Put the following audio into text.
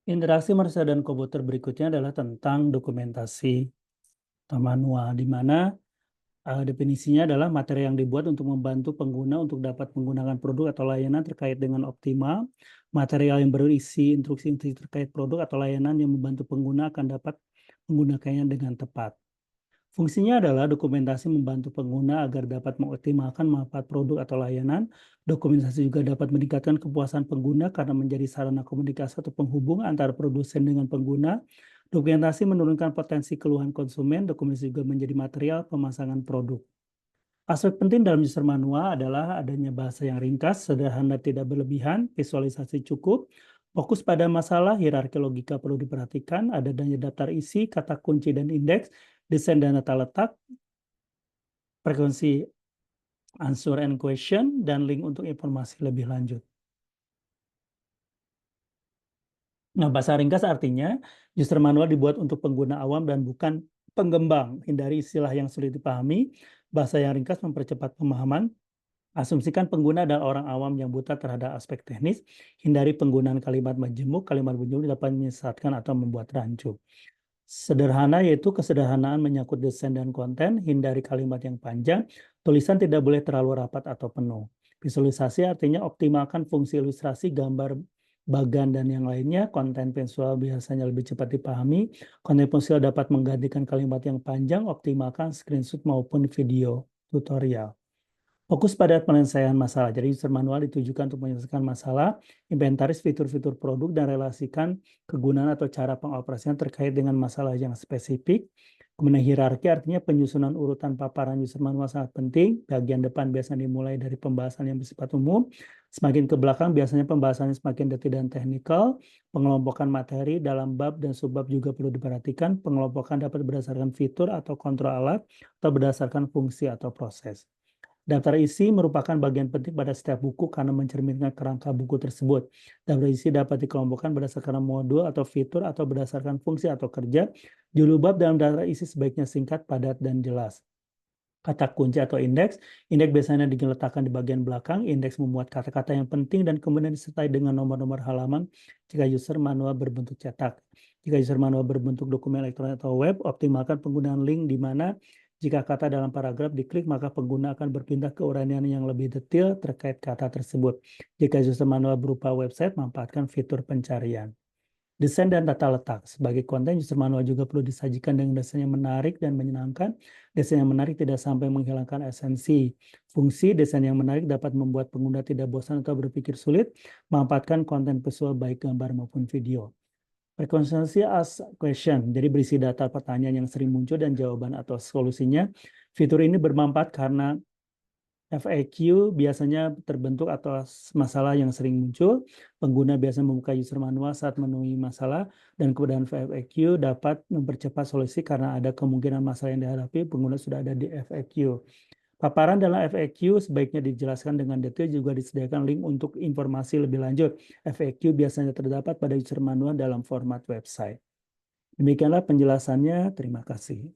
Interaksi manusia dan komputer berikutnya adalah tentang dokumentasi atau manual, di mana definisinya adalah materi yang dibuat untuk membantu pengguna untuk dapat menggunakan produk atau layanan terkait dengan optimal, material yang berisi instruksi-instruksi terkait produk atau layanan yang membantu pengguna akan dapat menggunakannya dengan tepat. Fungsinya adalah dokumentasi membantu pengguna agar dapat mengoptimalkan manfaat produk atau layanan. Dokumentasi juga dapat meningkatkan kepuasan pengguna karena menjadi sarana komunikasi atau penghubung antara produsen dengan pengguna. Dokumentasi menurunkan potensi keluhan konsumen. Dokumentasi juga menjadi material pemasangan produk. Aspek penting dalam user manual adalah adanya bahasa yang ringkas, sederhana, tidak berlebihan, visualisasi cukup, fokus pada masalah, hierarki logika perlu diperhatikan, adanya daftar isi, kata kunci dan indeks, desain dan data letak, frekuensi answer and question, dan link untuk informasi lebih lanjut. Nah, bahasa ringkas artinya user manual dibuat untuk pengguna awam dan bukan penggembang. Hindari istilah yang sulit dipahami. Bahasa yang ringkas mempercepat pemahaman. Asumsikan pengguna adalah orang awam yang buta terhadap aspek teknis. Hindari penggunaan kalimat majemuk. Kalimat majemuk dapat menyesatkan atau membuat rancu. Sederhana yaitu kesederhanaan menyangkut desain dan konten. Hindari kalimat yang panjang. Tulisan tidak boleh terlalu rapat atau penuh. Visualisasi artinya optimalkan fungsi ilustrasi, gambar, bagan, dan yang lainnya. Konten visual biasanya lebih cepat dipahami. Konten visual dapat menggantikan kalimat yang panjang. Optimalkan screenshot maupun video tutorial. Fokus pada penyelesaian masalah. Jadi user manual ditujukan untuk menyelesaikan masalah, inventaris fitur-fitur produk, dan relasikan kegunaan atau cara pengoperasian terkait dengan masalah yang spesifik. Kemudian hierarki artinya penyusunan urutan paparan user manual sangat penting. Bagian depan biasanya dimulai dari pembahasan yang bersifat umum. Semakin ke belakang biasanya pembahasannya semakin detail dan teknikal. Pengelompokan materi dalam bab dan subbab juga perlu diperhatikan. Pengelompokan dapat berdasarkan fitur atau kontrol alat atau berdasarkan fungsi atau proses. Daftar isi merupakan bagian penting pada setiap buku karena mencerminkan kerangka buku tersebut. Daftar isi dapat dikelompokkan berdasarkan modul atau fitur atau berdasarkan fungsi atau kerja. Judul bab dalam daftar isi sebaiknya singkat, padat, dan jelas. Kata kunci atau indeks. Indeks biasanya diletakkan di bagian belakang. Indeks memuat kata-kata yang penting dan kemudian disertai dengan nomor-nomor halaman jika user manual berbentuk cetak. Jika user manual berbentuk dokumen elektronik atau web, optimalkan penggunaan link di mana jika kata dalam paragraf diklik, maka pengguna akan berpindah ke uraian yang lebih detail terkait kata tersebut. Jika user manual berupa website, manfaatkan fitur pencarian. Desain dan tata letak. Sebagai konten, user manual juga perlu disajikan dengan desain yang menarik dan menyenangkan. Desain yang menarik tidak sampai menghilangkan esensi. Fungsi desain yang menarik dapat membuat pengguna tidak bosan atau berpikir sulit. Manfaatkan konten visual baik gambar maupun video. Frekuensi ask question, jadi berisi data pertanyaan yang sering muncul dan jawaban atau solusinya. Fitur ini bermanfaat karena FAQ biasanya terbentuk atas masalah yang sering muncul. Pengguna biasa membuka user manual saat menemui masalah, dan kemudian FAQ dapat mempercepat solusi karena ada kemungkinan masalah yang dihadapi pengguna sudah ada di FAQ. Paparan dalam FAQ sebaiknya dijelaskan dengan detail, juga disediakan link untuk informasi lebih lanjut. FAQ biasanya terdapat pada user manual dalam format website. Demikianlah penjelasannya, terima kasih.